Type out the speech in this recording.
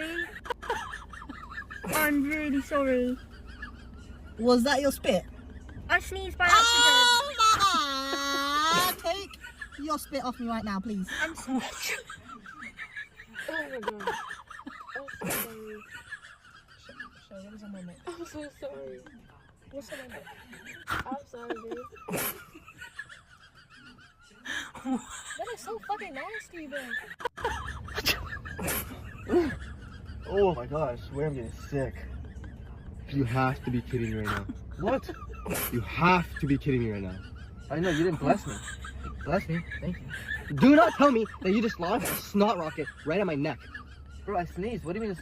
sorry. I'm really sorry. Was that your spit? I sneezed by accident. Oh my! Take your spit off me right now, please. I'm sorry. Oh my god. I'm so sorry. Show what is on my neck. I'm so sorry. What's on my neck? I'm sorry, babe. That is so fucking nasty, bro. Oh my gosh, I swear I'm getting sick. You have to be kidding me right now. What? You have to be kidding me right now. I know, you didn't bless me. Bless me, thank you. Do not tell me that you just launched a snot rocket right at my neck. Bro, I sneezed. What do you mean?